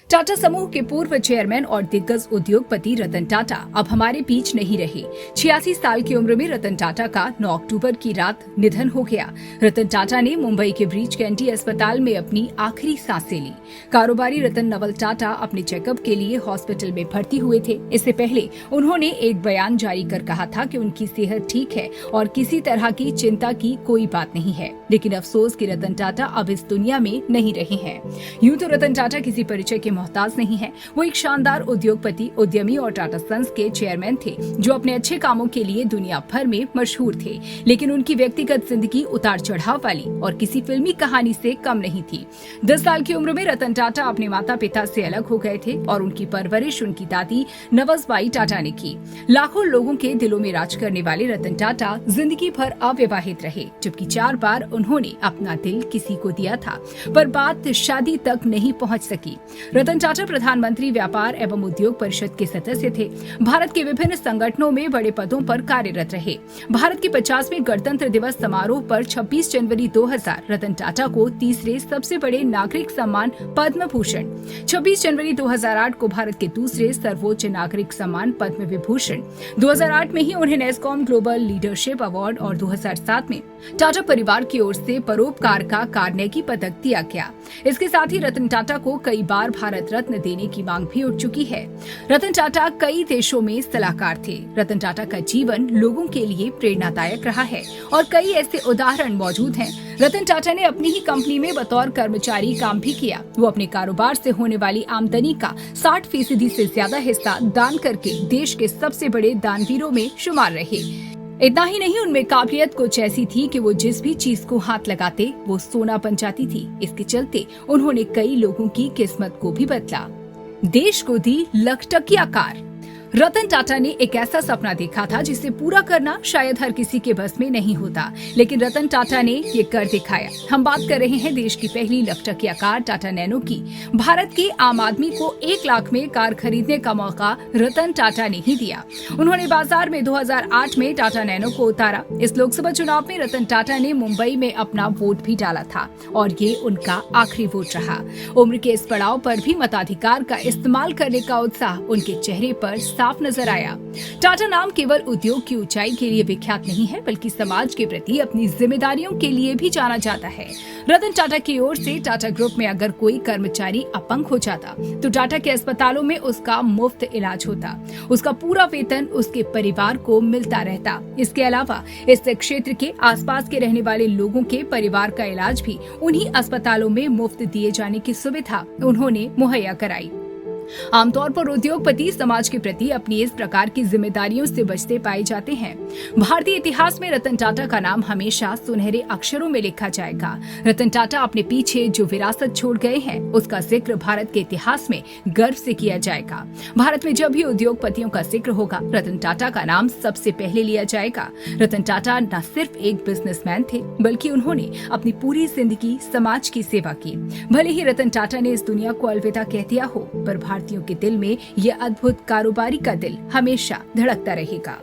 टाटा समूह के पूर्व चेयरमैन और दिग्गज उद्योगपति रतन टाटा अब हमारे बीच नहीं रहे। 86 साल की उम्र में रतन टाटा का 9 अक्टूबर की रात निधन हो गया। रतन टाटा ने मुंबई के ब्रीच कैंडी अस्पताल में अपनी आखिरी सांसें ली। कारोबारी रतन नवल टाटा अपने चेकअप के लिए हॉस्पिटल में भर्ती हुए थे। इससे पहले उन्होंने एक बयान जारी कर कहा था कि उनकी सेहत ठीक है और किसी तरह की चिंता की कोई बात नहीं है। लेकिन अफसोस कि रतन टाटा अब इस दुनिया में नहीं रहे हैं। यूं तो रतन टाटा किसी परिचय के मोहताज नहीं है। वो एक शानदार उद्योगपति, उद्यमी और टाटा सन्स के चेयरमैन थे जो अपने अच्छे कामों के लिए दुनिया भर में मशहूर थे। लेकिन उनकी व्यक्तिगत जिंदगी उतार चढ़ाव वाली और किसी फिल्मी कहानी से कम नहीं थी। 10 साल की उम्र में रतन टाटा अपने माता पिता से अलग हो गए थे और उनकी परवरिश उनकी दादी नवजबाई टाटा ने की। लाखों लोगों के दिलों में राज करने वाले रतन टाटा जिंदगी भर अविवाहित रहे, जबकि 4 बार उन्होंने अपना दिल किसी को दिया था, पर बात शादी तक नहीं पहुंच सकी। रतन टाटा प्रधानमंत्री व्यापार एवं उद्योग परिषद के सदस्य थे। भारत के विभिन्न संगठनों में बड़े पदों पर कार्यरत रहे। भारत के 50वें गणतंत्र दिवस समारोह पर 26 जनवरी 2000 रतन टाटा को तीसरे सबसे बड़े नागरिक सम्मान पद्म भूषण, 26 जनवरी 2008 को भारत के दूसरे सर्वोच्च नागरिक सम्मान पद्म विभूषण, 2008 में ही उन्हें नेस्कॉम ग्लोबल लीडरशिप अवार्ड और 2007 में टाटा परिवार की ओर से परोपकार का कार्नेगी पदक दिया गया। इसके साथ ही रतन टाटा को कई बार भारत रत्न देने की मांग भी उठ चुकी है। रतन टाटा कई देशों में सलाहकार थे। रतन टाटा का जीवन लोगों के लिए प्रेरणादायक रहा है और कई ऐसे उदाहरण मौजूद हैं। रतन टाटा ने अपनी ही कंपनी में बतौर कर्मचारी काम भी किया। वो अपने कारोबार से होने वाली आमदनी का 60% से ज्यादा हिस्सा दान करके देश के सबसे बड़े दानवीरों में शुमार रहे। इतना ही नहीं, उनमें काबिलियत कुछ ऐसी थी कि वो जिस भी चीज को हाथ लगाते वो सोना बन जाती थी। इसके चलते उन्होंने कई लोगों की किस्मत को भी बदला। देश को दी लखटकिया कार। रतन टाटा ने एक ऐसा सपना देखा था जिसे पूरा करना शायद हर किसी के बस में नहीं होता, लेकिन रतन टाटा ने ये कर दिखाया। हम बात कर रहे हैं देश की पहली लखटकिया कार टाटा नैनो की। भारत के आम आदमी को 1 लाख में कार खरीदने का मौका रतन टाटा ने ही दिया। उन्होंने बाजार में 2008 में टाटा नैनो को उतारा। इस लोकसभा चुनाव में रतन टाटा ने मुंबई में अपना वोट भी डाला था और ये उनका आखिरी वोट रहा। उम्र के इस पड़ाव पर भी मताधिकार का इस्तेमाल करने का उत्साह उनके चेहरे पर साफ नजर आया। टाटा नाम केवल उद्योग की ऊंचाई के लिए विख्यात नहीं है, बल्कि समाज के प्रति अपनी जिम्मेदारियों के लिए भी जाना जाता है। रतन टाटा की ओर से टाटा ग्रुप में अगर कोई कर्मचारी अपंग हो जाता तो टाटा के अस्पतालों में उसका मुफ्त इलाज होता। उसका पूरा वेतन उसके परिवार को मिलता रहता। इसके अलावा इस क्षेत्र के आसपास के रहने वाले लोगों के परिवार का इलाज भी उन्हीं अस्पतालों में मुफ्त दिए जाने की सुविधा उन्होंने मुहैया कराई। आमतौर पर उद्योगपति समाज के प्रति अपनी इस प्रकार की जिम्मेदारियों से बचते पाए जाते हैं। भारतीय इतिहास में रतन टाटा का नाम हमेशा सुनहरे अक्षरों में लिखा जाएगा। रतन टाटा अपने पीछे जो विरासत छोड़ गए हैं उसका जिक्र भारत के इतिहास में गर्व से किया जाएगा। भारत में जब भी उद्योगपतियों का जिक्र होगा रतन टाटा का नाम सबसे पहले लिया जाएगा। रतन टाटा न सिर्फ एक बिजनेसमैन थे, बल्कि उन्होंने अपनी पूरी जिंदगी समाज की सेवा की। भले ही रतन टाटा ने इस दुनिया को अलविदा कह दिया हो, पर भारतीयों के दिल में यह अद्भुत कारोबारी का दिल हमेशा धड़कता रहेगा।